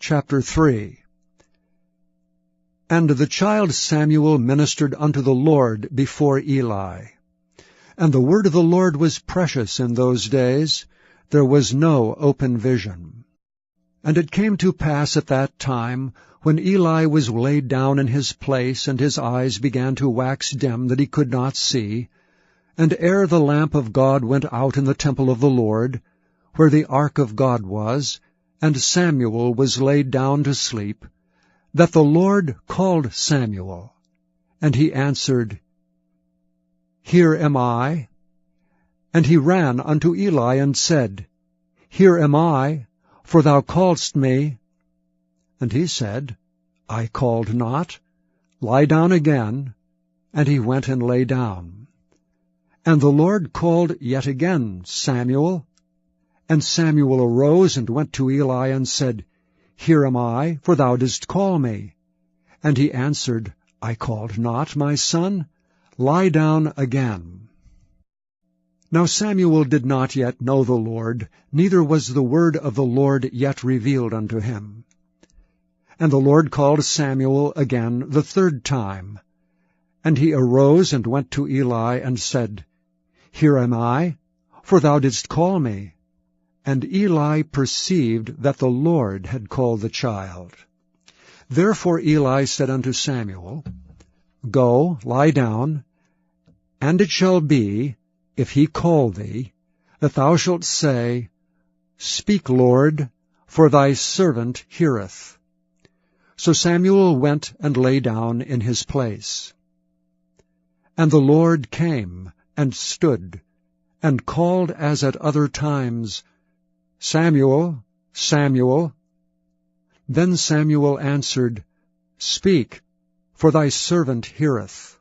Chapter 3. And the child Samuel ministered unto the Lord before Eli. And the word of the Lord was precious in those days. There was no open vision. And it came to pass at that time, when Eli was laid down in his place, and his eyes began to wax dim, that he could not see, and ere the lamp of God went out in the temple of the Lord, where the ark of God was, and Samuel was laid down to sleep, that the Lord called Samuel. And he answered, Here am I. And he ran unto Eli and said, Here am I, for thou calledst me. And he said, I called not. Lie down again. And he went and lay down. And the Lord called yet again, Samuel. And Samuel arose and went to Eli and said, Here am I, for thou didst call me. And he answered, I called not, my son. Lie down again. Now Samuel did not yet know the Lord, neither was the word of the Lord yet revealed unto him. And the Lord called Samuel again the third time. And he arose and went to Eli and said, Here am I, for thou didst call me. And Eli perceived that the Lord had called the child. Therefore Eli said unto Samuel, Go, lie down, and it shall be, if he call thee, that thou shalt say, Speak, Lord, for thy servant heareth. So Samuel went and lay down in his place. And the Lord came and stood, and called as at other times, Samuel, Samuel. Then Samuel answered, Speak, for thy servant heareth.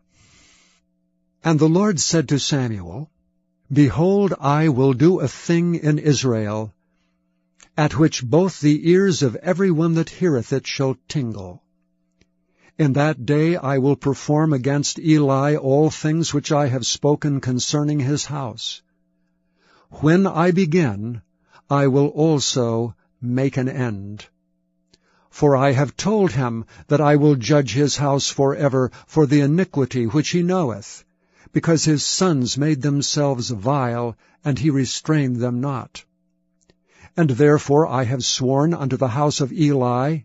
And the Lord said to Samuel, Behold, I will do a thing in Israel, at which both the ears of every one that heareth it shall tingle. In that day I will perform against Eli all things which I have spoken concerning his house. When I begin, I will also make an end. For I have told him that I will judge his house forever for the iniquity which he knoweth, because his sons made themselves vile, and he restrained them not. And therefore I have sworn unto the house of Eli,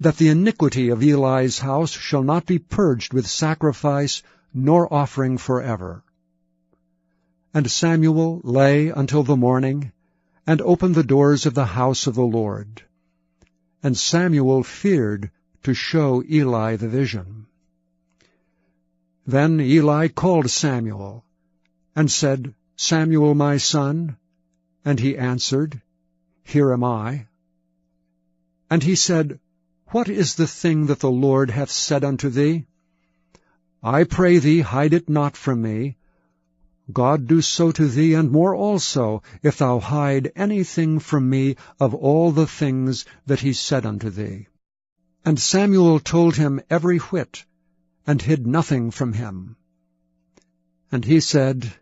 that the iniquity of Eli's house shall not be purged with sacrifice nor offering forever. And Samuel lay until the morning, and opened the doors of the house of the Lord. And Samuel feared to show Eli the vision. Then Eli called Samuel, and said, Samuel, my son. And he answered, Here am I. And he said, What is the thing that the Lord hath said unto thee? I pray thee, hide it not from me. God do so to thee, and more also, if thou hide anything from me of all the things that he said unto thee. And Samuel told him every whit, and hid nothing from him. And he said,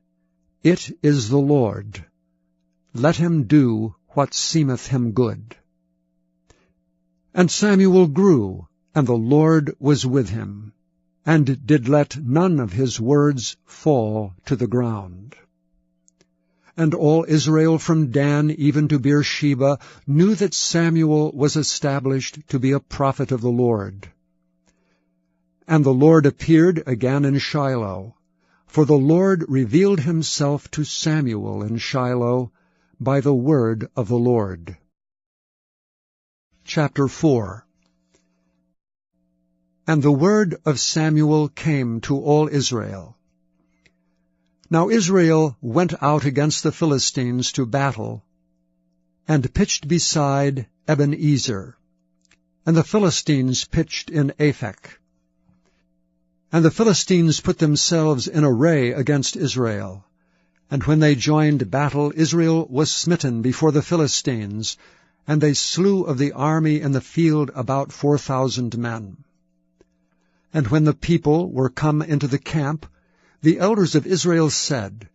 It is the Lord. Let him do what seemeth him good. And Samuel grew, and the Lord was with him, and did let none of his words fall to the ground. And all Israel from Dan even to Beersheba knew that Samuel was established to be a prophet of the Lord. And the Lord appeared again in Shiloh, for the Lord revealed himself to Samuel in Shiloh by the word of the Lord. Chapter 4. And the word of Samuel came to all Israel. Now Israel went out against the Philistines to battle, and pitched beside Ebenezer, and the Philistines pitched in Aphek. And the Philistines put themselves in array against Israel. And when they joined battle, Israel was smitten before the Philistines, and they slew of the army in the field about 4,000 men. And when the people were come into the camp, the elders of Israel said,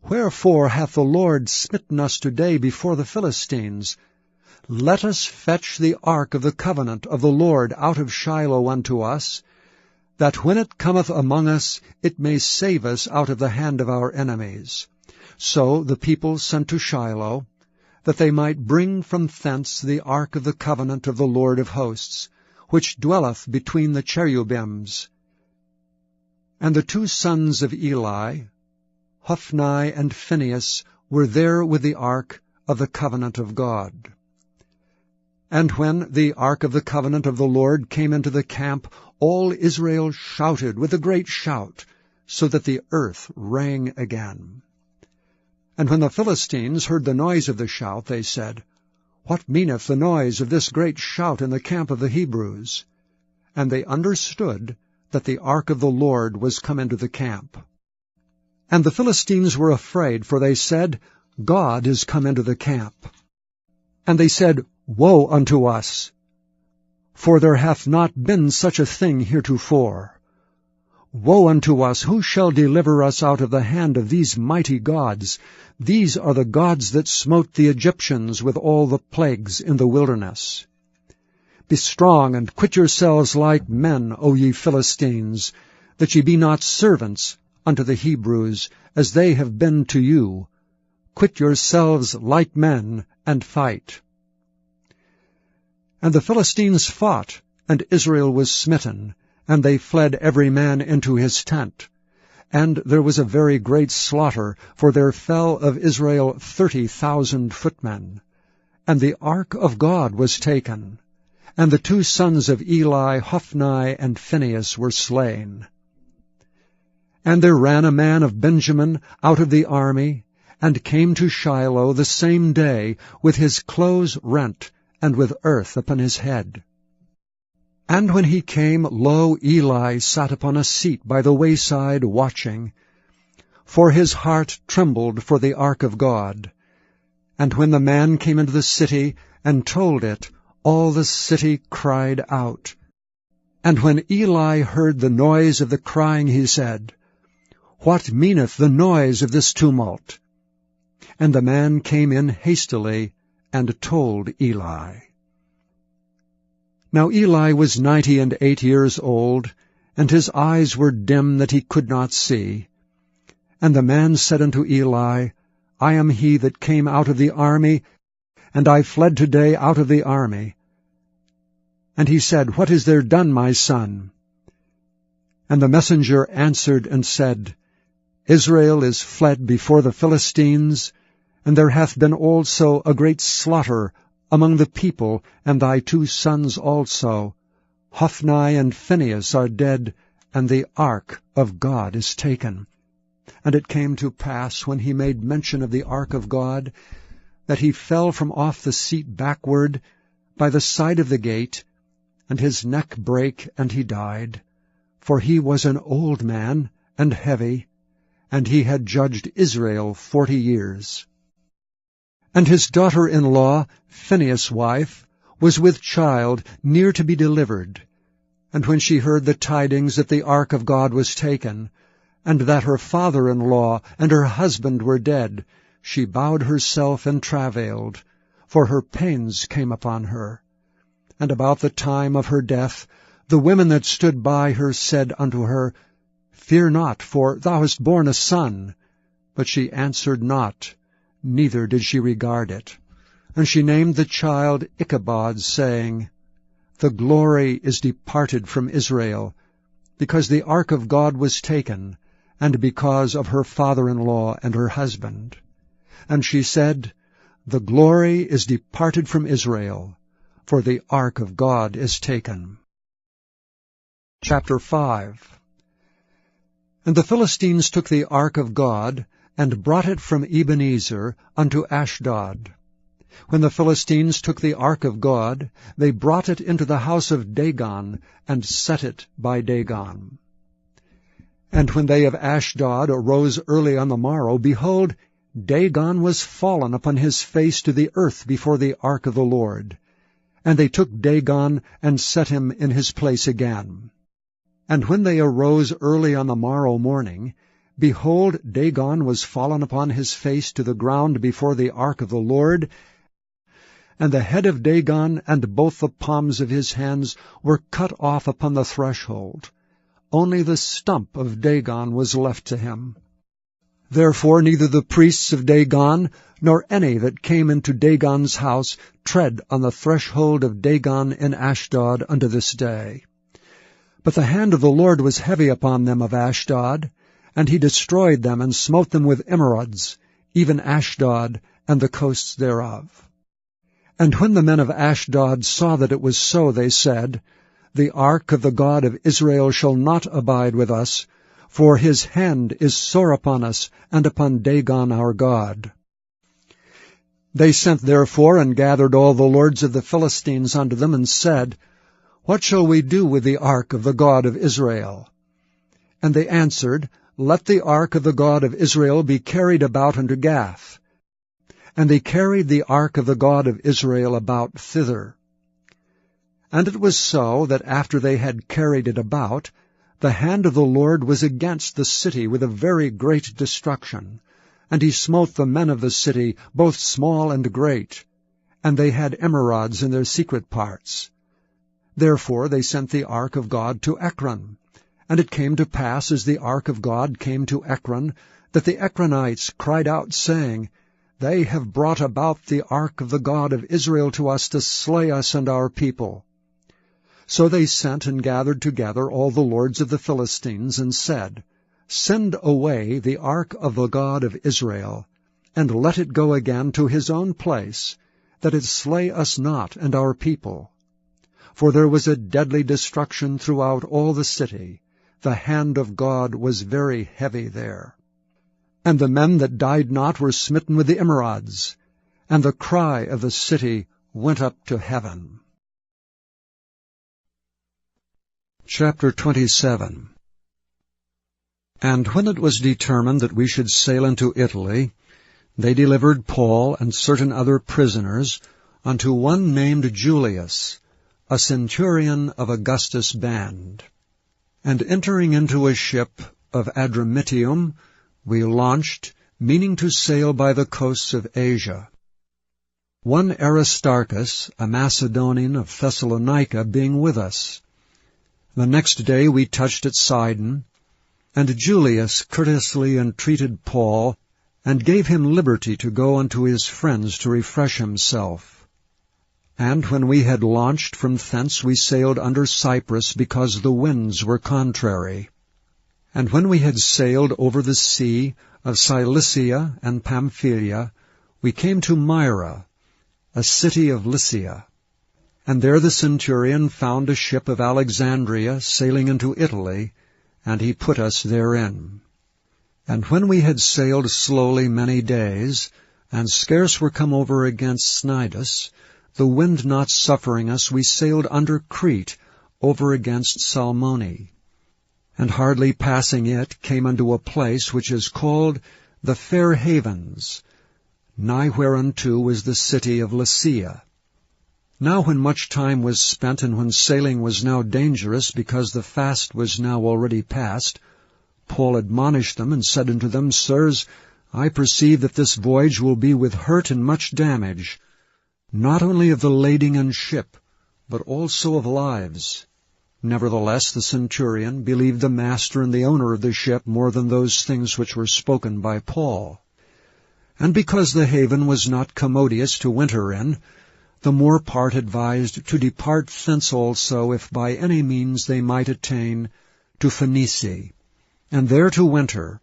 Wherefore hath the Lord smitten us today before the Philistines? Let us fetch the ark of the covenant of the Lord out of Shiloh unto us, that when it cometh among us, it may save us out of the hand of our enemies. So the people sent to Shiloh, that they might bring from thence the ark of the covenant of the Lord of hosts, which dwelleth between the cherubims. And the two sons of Eli, Hophni and Phinehas, were there with the ark of the covenant of God. And when the ark of the covenant of the Lord came into the camp, all Israel shouted with a great shout, so that the earth rang again. And when the Philistines heard the noise of the shout, they said, What meaneth the noise of this great shout in the camp of the Hebrews? And they understood that the ark of the Lord was come into the camp. And the Philistines were afraid, for they said, God is come into the camp. And they said, Woe unto us! For there hath not been such a thing heretofore. Woe unto us! Who shall deliver us out of the hand of these mighty gods? These are the gods that smote the Egyptians with all the plagues in the wilderness. Be strong, and quit yourselves like men, O ye Philistines, that ye be not servants unto the Hebrews, as they have been to you. Quit yourselves like men, and fight. And the Philistines fought, and Israel was smitten, and they fled every man into his tent. And there was a very great slaughter, for there fell of Israel 30,000 footmen. And the ark of God was taken, and the two sons of Eli, Hophni and Phinehas, were slain. And there ran a man of Benjamin out of the army, and came to Shiloh the same day, with his clothes rent, and with earth upon his head. And when he came, lo, Eli sat upon a seat by the wayside watching, for his heart trembled for the ark of God. And when the man came into the city, and told it, all the city cried out. And when Eli heard the noise of the crying, he said, What meaneth the noise of this tumult? And the man came in hastily, and told Eli. Now Eli was 98 years old, and his eyes were dim that he could not see. And the man said unto Eli, I am he that came out of the army, and I fled today out of the army. And he said, What is there done, my son? And the messenger answered and said, Israel is fled before the Philistines, and there hath been also a great slaughter among the people, and thy two sons also, Hophni and Phinehas, are dead, and the ark of God is taken. And it came to pass, when he made mention of the ark of God, that he fell from off the seat backward by the side of the gate, and his neck brake, and he died. For he was an old man, and heavy, and he had judged Israel 40 years. And his daughter-in-law, Phinehas' wife, was with child, near to be delivered. And when she heard the tidings that the ark of God was taken, and that her father-in-law and her husband were dead, she bowed herself and travailed, for her pains came upon her. And about the time of her death, the women that stood by her said unto her, Fear not, for thou hast borne a son. But she answered not, neither did she regard it. And she named the child Ichabod, saying, The glory is departed from Israel, because the ark of God was taken, and because of her father-in-law and her husband. And she said, The glory is departed from Israel, for the ark of God is taken. Chapter 5. And the Philistines took the ark of God, and brought it from Ebenezer unto Ashdod. When the Philistines took the ark of God, they brought it into the house of Dagon, and set it by Dagon. And when they of Ashdod arose early on the morrow, behold, Dagon was fallen upon his face to the earth before the ark of the Lord. And they took Dagon, and set him in his place again. And when they arose early on the morrow morning, behold, Dagon was fallen upon his face to the ground before the ark of the Lord. and the head of Dagon and both the palms of his hands were cut off upon the threshold. Only the stump of Dagon was left to him. Therefore neither the priests of Dagon nor any that came into Dagon's house tread on the threshold of Dagon in Ashdod unto this day. But the hand of the Lord was heavy upon them of Ashdod, and he destroyed them and smote them with emerods, even Ashdod and the coasts thereof. And when the men of Ashdod saw that it was so, they said, The ark of the God of Israel shall not abide with us, for his hand is sore upon us, and upon Dagon our God. They sent therefore and gathered all the lords of the Philistines unto them, and said, What shall we do with the ark of the God of Israel? And they answered, Let the ark of the God of Israel be carried about unto Gath. And they carried the ark of the God of Israel about thither. And it was so, that after they had carried it about, the hand of the Lord was against the city with a very great destruction, and he smote the men of the city, both small and great, and they had emerods in their secret parts. Therefore they sent the ark of God to Ekron. And it came to pass, as the ark of God came to Ekron, that the Ekronites cried out, saying, They have brought about the ark of the God of Israel to us to slay us and our people. So they sent and gathered together all the lords of the Philistines, and said, Send away the ark of the God of Israel, and let it go again to his own place, that it slay us not and our people. For there was a deadly destruction throughout all the city. The hand of God was very heavy there. And the men that died not were smitten with the emerods, and the cry of the city went up to heaven. Chapter 27. And when it was determined that we should sail into Italy, they delivered Paul and certain other prisoners unto one named Julius, a centurion of Augustus' band. And entering into a ship of Adramyttium, we launched, meaning to sail by the coasts of Asia. One Aristarchus, a Macedonian of Thessalonica, being with us. The next day we touched at Sidon, and Julius courteously entreated Paul, and gave him liberty to go unto his friends to refresh himself. And when we had launched from thence, we sailed under Cyprus, because the winds were contrary. And when we had sailed over the sea of Cilicia and Pamphylia, we came to Myra, a city of Lycia. And there the centurion found a ship of Alexandria sailing into Italy, and he put us therein. And when we had sailed slowly many days, and scarce were come over against Cnidus, the wind not suffering us, we sailed under Crete, over against Salmone. And hardly passing it, came unto a place which is called the Fair Havens, nigh whereunto was the city of Lasea. Now when much time was spent, and when sailing was now dangerous, because the fast was now already past, Paul admonished them, and said unto them, Sirs, I perceive that this voyage will be with hurt and much damage, not only of the lading and ship, but also of lives. Nevertheless the centurion believed the master and the owner of the ship more than those things which were spoken by Paul. And because the haven was not commodious to winter in, the more part advised to depart thence also, if by any means they might attain to Phoenice, and there to winter,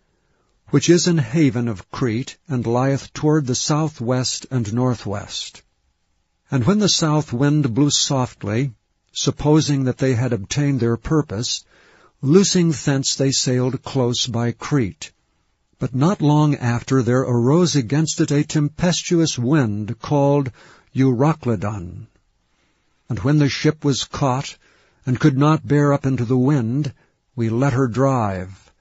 which is an haven of Crete, and lieth toward the southwest and northwest. And when the south wind blew softly, supposing that they had obtained their purpose, loosing thence they sailed close by Crete. But not long after there arose against it a tempestuous wind called Euroclydon. And when the ship was caught, and could not bear up into the wind, we let her drive.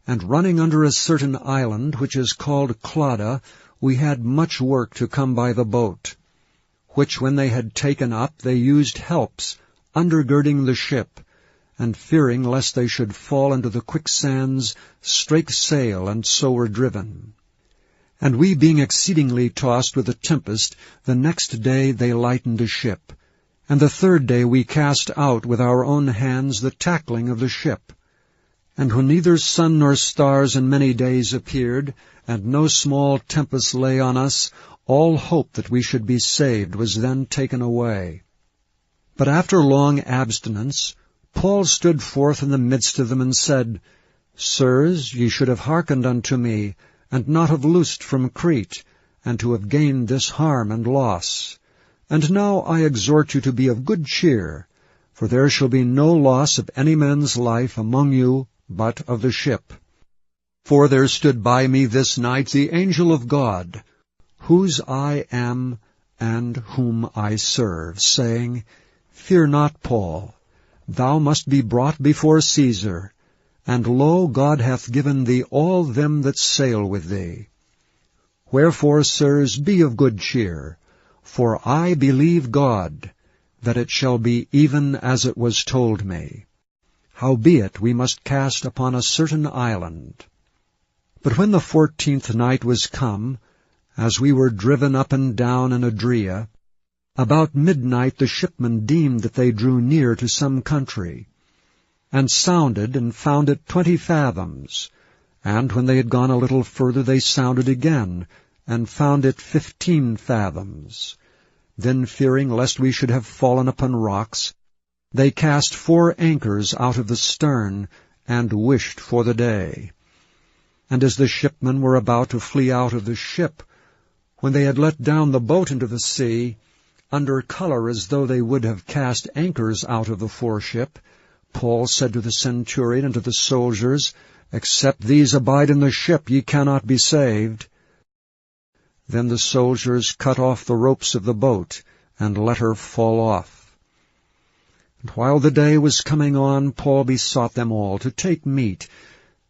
And running under a certain island, which is called Clauda, we had much work to come by the boat. Which when they had taken up, they used helps, undergirding the ship, and fearing lest they should fall into the quicksands, strake sail, and so were driven. And we being exceedingly tossed with a tempest, the next day they lightened a ship. And the third day we cast out with our own hands the tackling of the ship. And when neither sun nor stars in many days appeared, and no small tempest lay on us, all hope that we should be saved was then taken away. But after long abstinence, Paul stood forth in the midst of them and said, Sirs, ye should have hearkened unto me, and not have loosed from Crete, and to have gained this harm and loss. And now I exhort you to be of good cheer, for there shall be no loss of any man's life among you, but of the ship. For there stood by me this night the angel of God, whose I am and whom I serve, saying, Fear not, Paul, thou must be brought before Caesar, and lo, God hath given thee all them that sail with thee. Wherefore, sirs, be of good cheer, for I believe God, that it shall be even as it was told me. Howbeit we must cast upon a certain island. But when the 14th night was come, as we were driven up and down in Adria, about midnight the shipmen deemed that they drew near to some country, and sounded, and found it 20 fathoms. And when they had gone a little further, they sounded again, and found it 15 fathoms. Then, fearing lest we should have fallen upon rocks, they cast 4 anchors out of the stern, and wished for the day. And as the shipmen were about to flee out of the ship, when they had let down the boat into the sea, under colour as though they would have cast anchors out of the foreship, Paul said to the centurion and to the soldiers, Except these abide in the ship, ye cannot be saved. Then the soldiers cut off the ropes of the boat, and let her fall off. And while the day was coming on, Paul besought them all to take meat,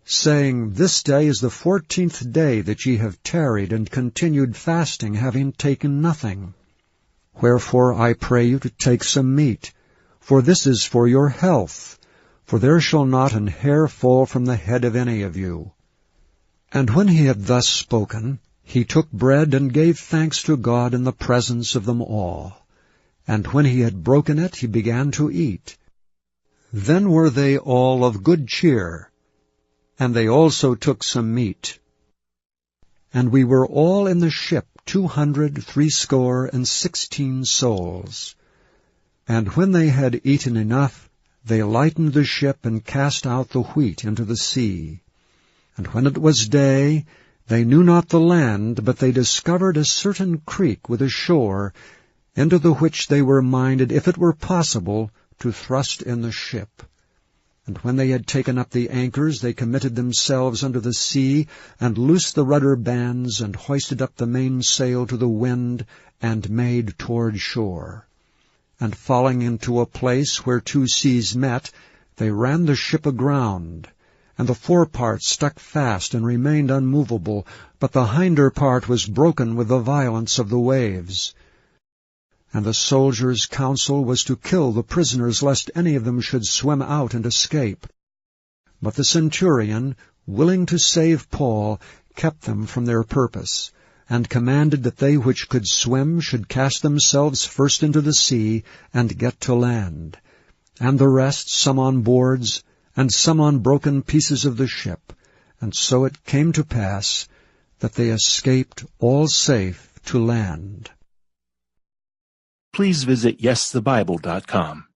saying, This day is the 14th day that ye have tarried and continued fasting, having taken nothing. Wherefore I pray you to take some meat, for this is for your health, for there shall not an hair fall from the head of any of you. And when he had thus spoken, he took bread and gave thanks to God in the presence of them all. And when he had broken it, he began to eat. Then were they all of good cheer, and they also took some meat. And we were all in the ship 260 souls. And when they had eaten enough, they lightened the ship and cast out the wheat into the sea. And when it was day, they knew not the land, but they discovered a certain creek with a shore, into the which they were minded, if it were possible, to thrust in the ship. And when they had taken up the anchors, they committed themselves unto the sea, and loosed the rudder bands, and hoisted up the mainsail to the wind, and made toward shore. And falling into a place where 2 seas met, they ran the ship aground. And the forepart stuck fast and remained unmovable, but the hinder part was broken with the violence of the waves. And the soldiers' counsel was to kill the prisoners, lest any of them should swim out and escape. But the centurion, willing to save Paul, kept them from their purpose, and commanded that they which could swim should cast themselves first into the sea, and get to land, and the rest some on boards, and some on broken pieces of the ship. And so it came to pass that they escaped all safe to land. Please visit YesTheBible.com.